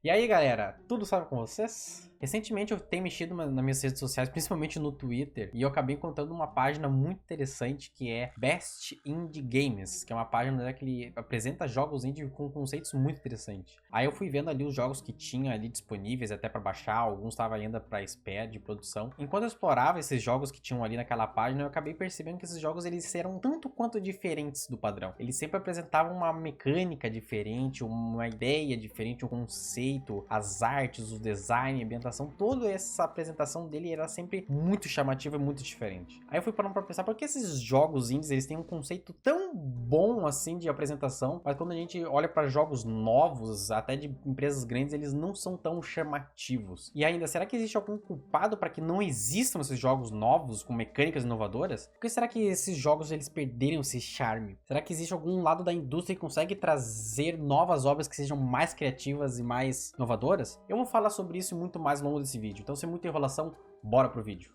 E aí galera, tudo salve com vocês? Recentemente eu tenho mexido nas minhas redes sociais, principalmente no Twitter, e eu acabei encontrando uma página muito interessante que é Best Indie Games, que é uma página que ele apresenta jogos indie com conceitos muito interessantes. Aí eu fui vendo ali os jogos que tinha ali disponíveis até para baixar, alguns estavam ainda para espera de produção. Enquanto eu explorava esses jogos que tinham ali naquela página, eu acabei percebendo que esses jogos eles eram tanto quanto diferentes do padrão. Eles sempre apresentavam uma mecânica diferente, uma ideia diferente, um conceito, as artes, o design, a ambientação, toda essa apresentação dele era sempre muito chamativa e muito diferente. Aí eu fui parando pra pensar, por que esses jogos indies, eles têm um conceito tão bom assim de apresentação, mas quando a gente olha para jogos novos, até de empresas grandes, eles não são tão chamativos. E ainda, será que existe algum culpado para que não existam esses jogos novos com mecânicas inovadoras? Por que será que esses jogos eles perderam esse charme? Será que existe algum lado da indústria que consegue trazer novas obras que sejam mais criativas e mais inovadoras? Eu vou falar sobre isso muito mais ao longo desse vídeo, então sem muita enrolação, bora pro vídeo.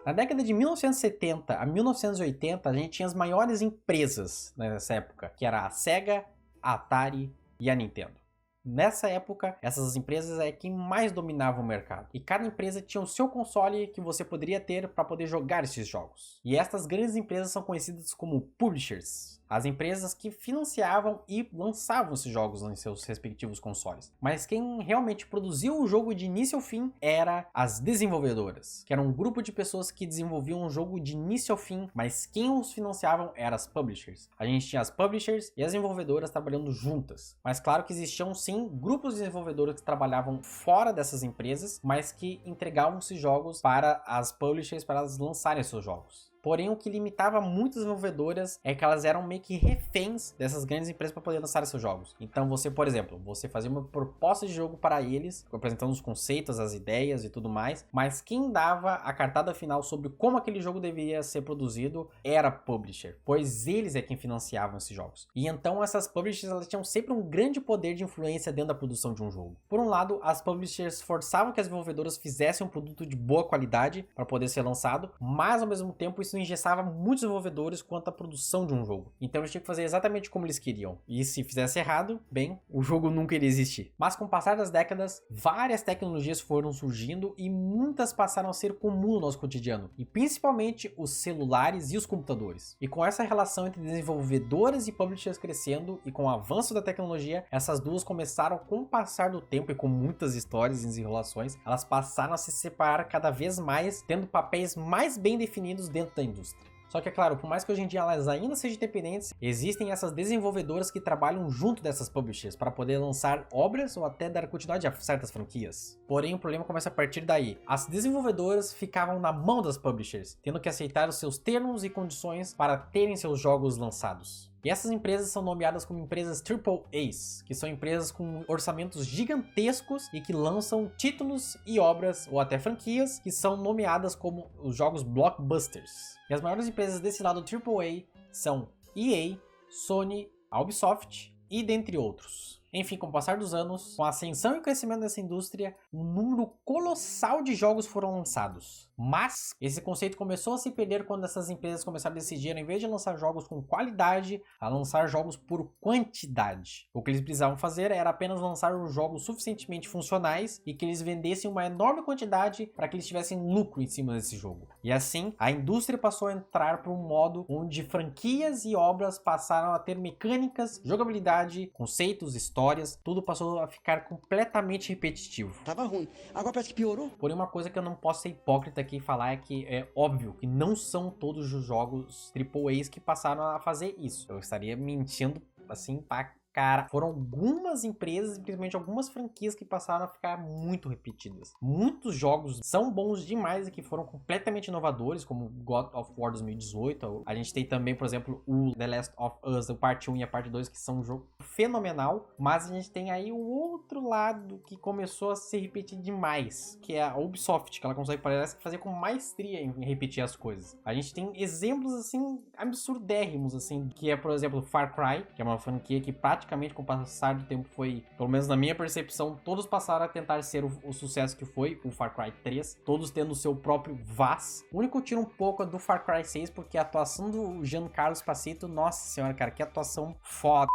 Na década de 1970 a 1980, a gente tinha as maiores empresas nessa época, que era a Sega, a Atari e a Nintendo. Nessa época, essas empresas é quem mais dominava o mercado. E cada empresa tinha o seu console que você poderia ter para poder jogar esses jogos. E estas grandes empresas são conhecidas como publishers. As empresas que financiavam e lançavam esses jogos em seus respectivos consoles. Mas quem realmente produziu o jogo de início ao fim era as desenvolvedoras, que era um grupo de pessoas que desenvolviam um jogo de início ao fim, mas quem os financiavam eram as publishers. A gente tinha as publishers e as desenvolvedoras trabalhando juntas. Mas claro que existiam sim grupos de desenvolvedores que trabalhavam fora dessas empresas, mas que entregavam esses jogos para as publishers para elas lançarem seus jogos. Porém, o que limitava muitas desenvolvedoras é que elas eram meio que reféns dessas grandes empresas para poder lançar seus jogos. Então você, por exemplo, você fazia uma proposta de jogo para eles, apresentando os conceitos, as ideias e tudo mais, mas quem dava a cartada final sobre como aquele jogo deveria ser produzido era a publisher, pois eles é quem financiavam esses jogos. E então essas publishers elas tinham sempre um grande poder de influência dentro da produção de um jogo. Por um lado, as publishers forçavam que as desenvolvedoras fizessem um produto de boa qualidade para poder ser lançado, mas ao mesmo tempo isso engessava muitos desenvolvedores quanto à produção de um jogo. Então eles tinham que fazer exatamente como eles queriam. E se fizesse errado, bem, o jogo nunca iria existir. Mas com o passar das décadas, várias tecnologias foram surgindo e muitas passaram a ser comum no nosso cotidiano. E principalmente os celulares e os computadores. E com essa relação entre desenvolvedores e publishers crescendo e com o avanço da tecnologia, essas duas começaram com o passar do tempo e com muitas histórias e desenrolações, elas passaram a se separar cada vez mais, tendo papéis mais bem definidos dentro da indústria. Só que é claro, por mais que hoje em dia elas ainda sejam independentes, existem essas desenvolvedoras que trabalham junto dessas publishers para poder lançar obras ou até dar continuidade a certas franquias. Porém, o problema começa a partir daí. As desenvolvedoras ficavam na mão das publishers, tendo que aceitar os seus termos e condições para terem seus jogos lançados. E essas empresas são nomeadas como empresas AAAs, que são empresas com orçamentos gigantescos e que lançam títulos e obras ou até franquias que são nomeadas como os jogos blockbusters. E as maiores empresas desse lado AAA são EA, Sony, a Ubisoft e dentre outros. Enfim, com o passar dos anos, com a ascensão e crescimento dessa indústria, um número colossal de jogos foram lançados. Mas esse conceito começou a se perder quando essas empresas começaram a decidir, ao invés de lançar jogos com qualidade, a lançar jogos por quantidade. O que eles precisavam fazer era apenas lançar os jogos suficientemente funcionais e que eles vendessem uma enorme quantidade para que eles tivessem lucro em cima desse jogo. E assim, a indústria passou a entrar para um modo onde franquias e obras passaram a ter mecânicas, jogabilidade, conceitos, histórias, tudo passou a ficar completamente repetitivo. Tava ruim, agora parece que piorou. Porém, uma coisa que eu não posso ser hipócrita aqui e falar é que é óbvio que não são todos os jogos AAAs que passaram a fazer isso. Eu estaria mentindo assim pra cara. Foram algumas empresas, principalmente algumas franquias que passaram a ficar muito repetidas. Muitos jogos são bons demais e que foram completamente inovadores, como God of War 2018. A gente tem também, por exemplo, o The Last of Us, a parte 1 e a parte 2, que são um jogo fenomenal. Mas a gente tem aí o outro lado que começou a se repetir demais, que é a Ubisoft, que ela consegue, parece, fazer com maestria em repetir as coisas. A gente tem exemplos, assim, absurdérrimos, assim, que é, por exemplo, Far Cry, que é uma franquia que praticamente drasticamente com o passar do tempo. Foi, pelo menos na minha percepção, todos passaram a tentar ser o sucesso que foi o Far Cry 3, todos tendo o seu próprio VAS. O único tira um pouco do Far Cry 6, porque a atuação do Giancarlo Esposito, nossa senhora, cara, que atuação foda.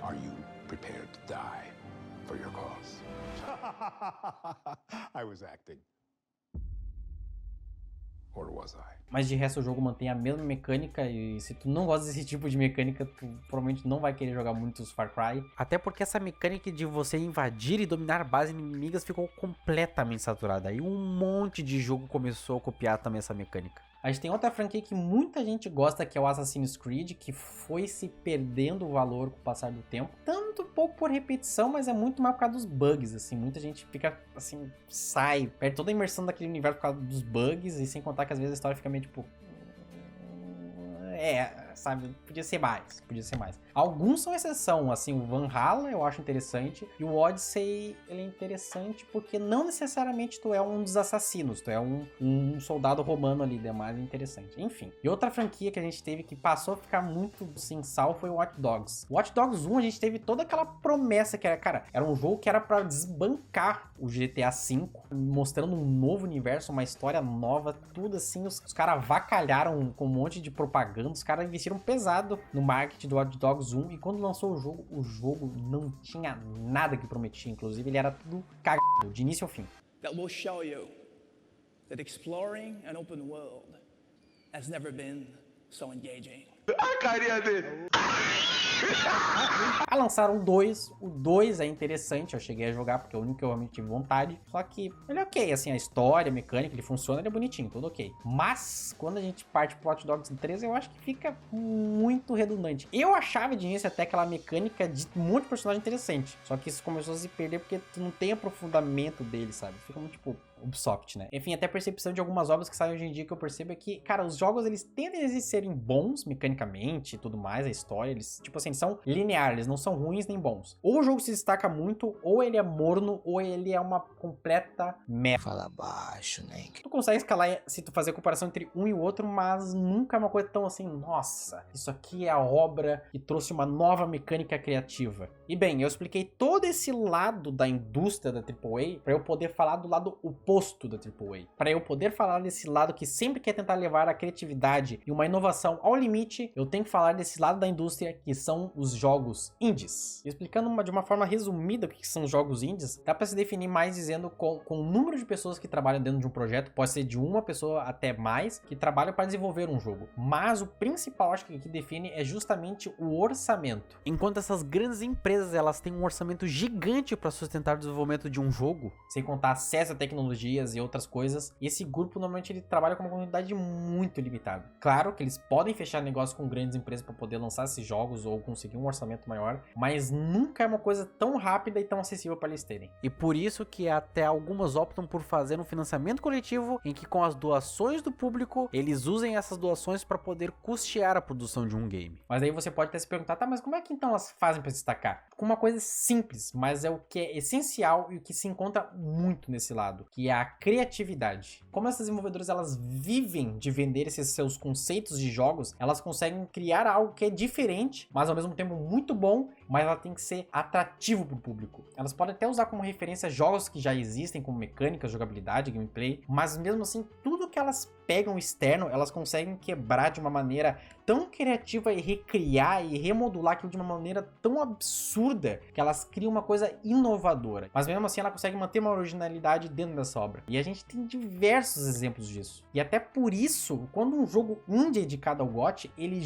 Are you prepared to die for your cause? I was acting. Or was I? Mas de resto o jogo mantém a mesma mecânica e se tu não gosta desse tipo de mecânica, tu provavelmente não vai querer jogar muitos Far Cry. Até porque essa mecânica de você invadir e dominar bases inimigas ficou completamente saturada. E um monte de jogo começou a copiar também essa mecânica. A gente tem outra franquia que muita gente gosta, que é o Assassin's Creed, que foi se perdendo o valor com o passar do tempo. Tanto pouco por repetição, mas é muito mais por causa dos bugs, assim. Muita gente fica, assim, perde toda a imersão daquele universo por causa dos bugs, e sem contar que às vezes a história fica meio, tipo... sabe, podia ser mais. Alguns são exceção, assim, o Valhalla eu acho interessante, e o Odyssey, ele é interessante porque não necessariamente tu é um dos assassinos, tu é um soldado romano ali, é mais interessante. Enfim, e outra franquia que a gente teve que passou a ficar muito sem sal foi o Watch Dogs. O Watch Dogs 1, a gente teve toda aquela promessa que era, cara, era um jogo que era pra desbancar o GTA V, mostrando um novo universo, uma história nova, tudo assim, os caras avacalharam com um monte de propaganda, os caras investiram pesado no marketing do Watch Dogs 1, e quando lançou o jogo não tinha nada que prometia, inclusive ele era tudo cagado, de início ao fim. That will show you that exploring an open world has never been so engaging. A carinha dele! Aí lançaram o 2 é interessante, eu cheguei a jogar porque é o único que eu realmente tive vontade, só que ele é ok, assim, a história, a mecânica, ele funciona, ele é bonitinho, tudo ok. Mas, quando a gente parte pro Watch Dogs 3, eu acho que fica muito redundante. Eu achava de início até aquela mecânica de um monte de personagem interessante, só que isso começou a se perder porque tu não tem aprofundamento dele, sabe? Fica muito, tipo... Ubisoft, né? Enfim, até a percepção de algumas obras que saem hoje em dia que eu percebo é que, cara, os jogos, eles tendem a serem bons mecanicamente e tudo mais, a história, eles, tipo assim, são lineares, eles não são ruins nem bons. Ou o jogo se destaca muito, ou ele é morno, ou ele é uma completa merda. Fala baixo, né? Tu consegue escalar se tu fazer a comparação entre um e o outro, mas nunca é uma coisa tão assim, nossa, isso aqui é a obra que trouxe uma nova mecânica criativa. E bem, eu expliquei todo esse lado da indústria da AAA para eu poder falar do lado oposto da AAA. Para eu poder falar desse lado que sempre quer tentar levar a criatividade e uma inovação ao limite, eu tenho que falar desse lado da indústria que são os jogos indies. Explicando de uma forma resumida o que são os jogos indies, dá para se definir mais dizendo com o número de pessoas que trabalham dentro de um projeto, pode ser de uma pessoa até mais, que trabalham para desenvolver um jogo. Mas o principal, acho que define é justamente o orçamento. Enquanto essas grandes empresas, elas têm um orçamento gigante para sustentar o desenvolvimento de um jogo, sem contar acesso a tecnologias e outras coisas, esse grupo normalmente ele trabalha com uma quantidade muito limitada. Claro que eles podem fechar negócio com grandes empresas para poder lançar esses jogos ou conseguir um orçamento maior, mas nunca é uma coisa tão rápida e tão acessível para eles terem. E por isso que até algumas optam por fazer um financiamento coletivo em que com as doações do público, eles usem essas doações para poder custear a produção de um game. Mas aí você pode até se perguntar, tá, mas como é que então elas fazem para se destacar? Com uma coisa simples, mas é o que é essencial e o que se encontra muito nesse lado, que é a criatividade. Como essas desenvolvedoras elas vivem de vender esses seus conceitos de jogos, elas conseguem criar algo que é diferente, mas ao mesmo tempo muito bom, mas ela tem que ser atrativo para o público. Elas podem até usar como referência jogos que já existem, como mecânica, jogabilidade, gameplay, mas mesmo assim, tudo que elas pegam externo, elas conseguem quebrar de uma maneira tão criativa e recriar e remodular aquilo de uma maneira tão absurda que elas criam uma coisa inovadora. Mas mesmo assim ela consegue manter uma originalidade dentro dessa obra. E a gente tem diversos exemplos disso. E até por isso, quando um jogo indie é indicado ao GOTY, ele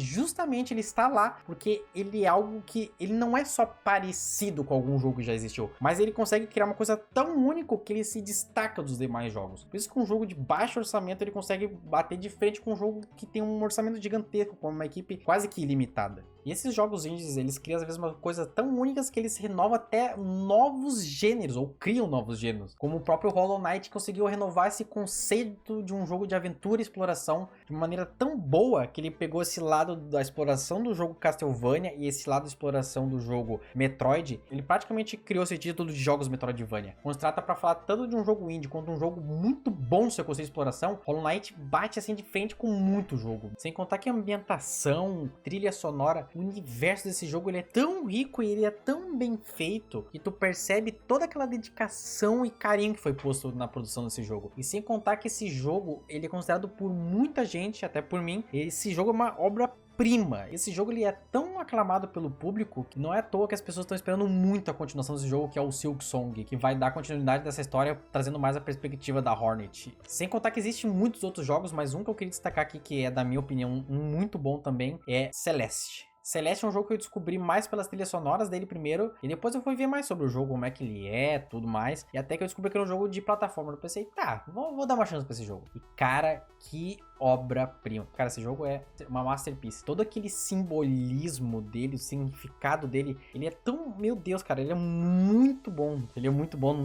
está lá porque ele é algo que ele não é só parecido com algum jogo que já existiu, mas ele consegue criar uma coisa tão única que ele se destaca dos demais jogos. Por isso que um jogo de baixo orçamento ele consegue bater de frente com um jogo que tem um orçamento gigantesco, com uma equipe quase que ilimitada. E esses jogos indies, eles criam às vezes uma coisa tão únicas que eles renovam até novos gêneros, ou criam novos gêneros. Como o próprio Hollow Knight conseguiu renovar esse conceito de um jogo de aventura e exploração de uma maneira tão boa que ele pegou esse lado da exploração do jogo Castlevania e esse lado da exploração do jogo Metroid. Ele praticamente criou esse título de jogos Metroidvania. Quando se trata para falar tanto de um jogo indie quanto um jogo muito bom no seu conceito de exploração, Hollow Knight bate assim de frente com muito jogo. Sem contar que a ambientação, trilha sonora, o universo desse jogo ele é tão rico e ele é tão bem feito que tu percebe toda aquela dedicação e carinho que foi posto na produção desse jogo. E sem contar que esse jogo, ele é considerado por muita gente, até por mim, esse jogo é uma obra-prima. Esse jogo ele é tão aclamado pelo público que não é à toa que as pessoas estão esperando muito a continuação desse jogo, que é o Silksong, que vai dar continuidade dessa história, trazendo mais a perspectiva da Hornet. Sem contar que existem muitos outros jogos, mas um que eu queria destacar aqui, que é, da minha opinião, muito bom também, é Celeste. Celeste é um jogo que eu descobri mais pelas trilhas sonoras dele primeiro, e depois eu fui ver mais sobre o jogo, como é que ele é, tudo mais, e até que eu descobri que era um jogo de plataforma. Eu pensei, tá, vou dar uma chance pra esse jogo. E cara, que obra-prima. Cara, esse jogo é uma masterpiece. Todo aquele simbolismo dele, o significado dele, ele é tão... Meu Deus, cara, ele é muito bom. Ele é muito bom,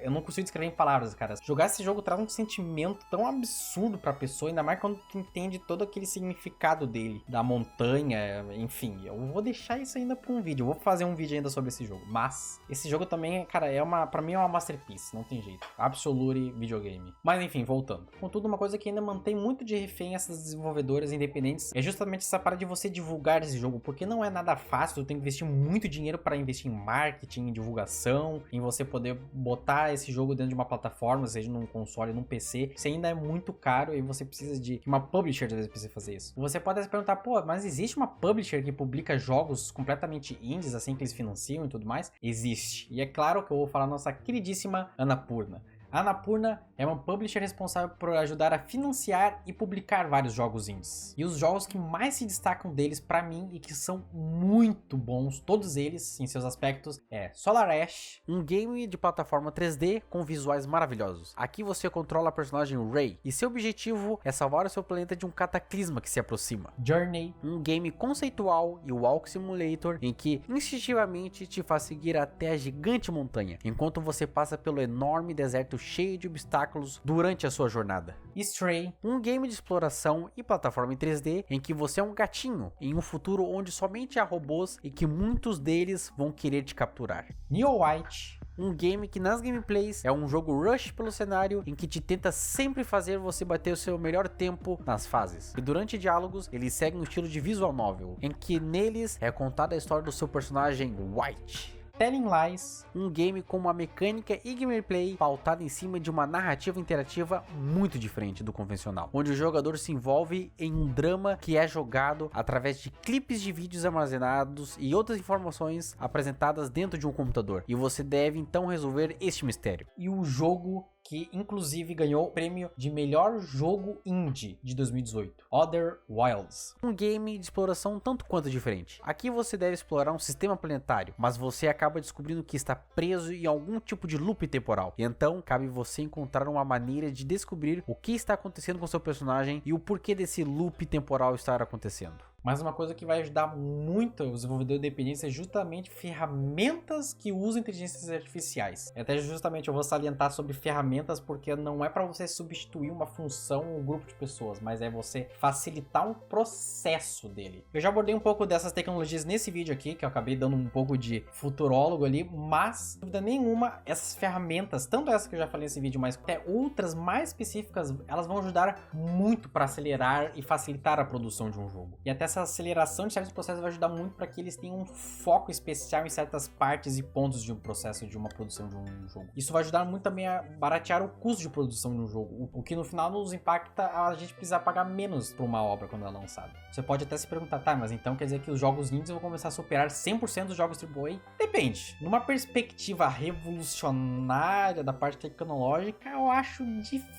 eu não consigo descrever em palavras, cara. Jogar esse jogo traz um sentimento tão absurdo pra pessoa, ainda mais quando tu entende todo aquele significado dele, da montanha, enfim. Eu vou deixar isso ainda pra um vídeo. Eu vou fazer um vídeo ainda sobre esse jogo. Mas, esse jogo também, cara, pra mim é uma masterpiece, não tem jeito. Absolute videogame. Mas enfim, voltando. Contudo, uma coisa que ainda mantém muito de refém essas desenvolvedoras independentes é justamente essa parada de você divulgar esse jogo, porque não é nada fácil, tu tem que investir muito dinheiro para investir em marketing, em divulgação, em você poder botar esse jogo dentro de uma plataforma, seja num console, num PC. Isso ainda é muito caro e você precisa de uma publisher às vezes pra você fazer isso. Você pode se perguntar, pô, mas existe uma publisher que publica jogos completamente indies, assim, que eles financiam e tudo mais? Existe. E é claro que eu vou falar da nossa queridíssima Annapurna. A Annapurna é uma publisher responsável por ajudar a financiar e publicar vários jogos indies. E os jogos que mais se destacam deles pra mim e que são muito bons, todos eles em seus aspectos, é Solar Ash, um game de plataforma 3D com visuais maravilhosos. Aqui você controla a personagem Ray e seu objetivo é salvar o seu planeta de um cataclisma que se aproxima. Journey, um game conceitual e walk simulator em que instintivamente te faz seguir até a gigante montanha, enquanto você passa pelo enorme deserto cheio de obstáculos durante a sua jornada. Stray, um game de exploração e plataforma em 3D em que você é um gatinho em um futuro onde somente há robôs e que muitos deles vão querer te capturar. Neo White, um game que nas gameplays é um jogo rush pelo cenário em que te tenta sempre fazer você bater o seu melhor tempo nas fases. E durante diálogos, eles seguem um estilo de visual novel, em que neles é contada a história do seu personagem White. Telling Lies, um game com uma mecânica e gameplay pautada em cima de uma narrativa interativa muito diferente do convencional, onde o jogador se envolve em um drama que é jogado através de clipes de vídeos armazenados e outras informações apresentadas dentro de um computador, e você deve então resolver este mistério. E o jogo que inclusive ganhou o prêmio de melhor jogo indie de 2018, Other Wilds. Um game de exploração tanto quanto diferente. Aqui você deve explorar um sistema planetário, mas você acaba descobrindo que está preso em algum tipo de loop temporal. E então, cabe você encontrar uma maneira de descobrir o que está acontecendo com seu personagem e o porquê desse loop temporal estar acontecendo. Mas uma coisa que vai ajudar muito os desenvolvedores independentes é justamente ferramentas que usam inteligências artificiais. E até justamente eu vou salientar sobre ferramentas porque não é para você substituir uma função ou um grupo de pessoas, mas é você facilitar um processo dele. Eu já abordei um pouco dessas tecnologias nesse vídeo aqui, que eu acabei dando um pouco de futurólogo ali, mas, sem dúvida nenhuma, essas ferramentas, tanto essa que eu já falei nesse vídeo, mas até outras mais específicas, elas vão ajudar muito para acelerar e facilitar a produção de um jogo. E até essa aceleração de certos processos vai ajudar muito para que eles tenham um foco especial em certas partes e pontos de um processo de uma produção de um jogo. Isso vai ajudar muito também a baratear o custo de produção de um jogo, o que no final nos impacta a gente precisar pagar menos por uma obra quando ela é lançada. Você pode até se perguntar, tá, mas então quer dizer que os jogos indies vão começar a superar 100% dos jogos AAA? Depende. Numa perspectiva revolucionária da parte tecnológica, eu acho difícil,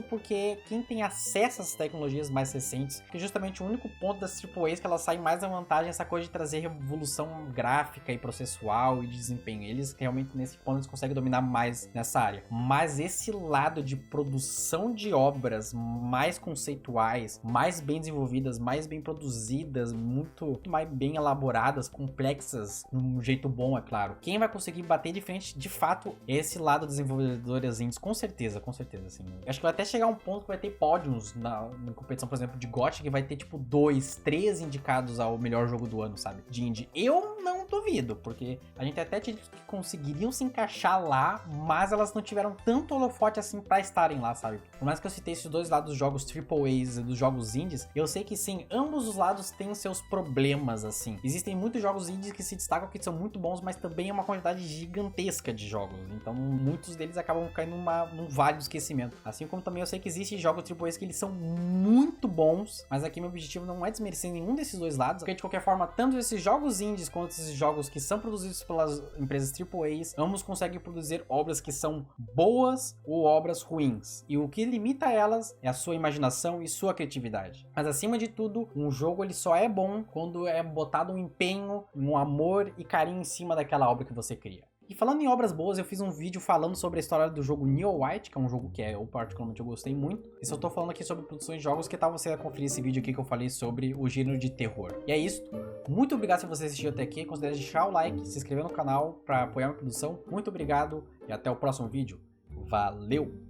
porque quem tem acesso às tecnologias mais recentes, que justamente o único ponto das AAAs que elas saem mais à vantagem é essa coisa de trazer revolução gráfica e processual e de desempenho. Eles realmente nesse ponto eles conseguem dominar mais nessa área. Mas esse lado de produção de obras mais conceituais, mais bem desenvolvidas, mais bem produzidas, muito mais bem elaboradas, complexas, de um jeito bom, é claro. Quem vai conseguir bater de frente, de fato, esse lado dos desenvolvedores indies, com certeza, assim. Acho que vai até chegar um ponto que vai ter pódios na competição, por exemplo, de GOTY, que vai ter, tipo, 2, 3 indicados ao melhor jogo do ano, sabe? De indie. Eu não duvido, porque a gente até tinha que conseguiriam se encaixar lá, mas elas não tiveram tanto holofote assim pra estarem lá, sabe? Por mais que eu citei esses dois lados dos jogos AAAs e dos jogos indies, eu sei que sim, ambos os lados têm seus problemas, assim. Existem muitos jogos indies que se destacam, que são muito bons, mas também é uma quantidade gigantesca de jogos. Então, muitos deles acabam caindo num vale do esquecimento. Assim como também eu sei que existem jogos AAAs que eles são muito bons, mas aqui meu objetivo não é desmerecer nenhum desses dois lados, porque de qualquer forma, tanto esses jogos indies quanto esses jogos que são produzidos pelas empresas AAAs, ambos conseguem produzir obras que são boas ou obras ruins. E o que limita elas é a sua imaginação e sua criatividade. Mas acima de tudo, um jogo ele só é bom quando é botado um empenho, um amor e carinho em cima daquela obra que você cria. E falando em obras boas, eu fiz um vídeo falando sobre a história do jogo Neo White, que é um jogo que eu particularmente gostei muito. E só tô falando aqui sobre produções de jogos, que tal você conferir esse vídeo aqui que eu falei sobre o gênero de terror. E é isso. Muito obrigado se você assistiu até aqui. Considere deixar o like, se inscrever no canal para apoiar a minha produção. Muito obrigado e até o próximo vídeo. Valeu!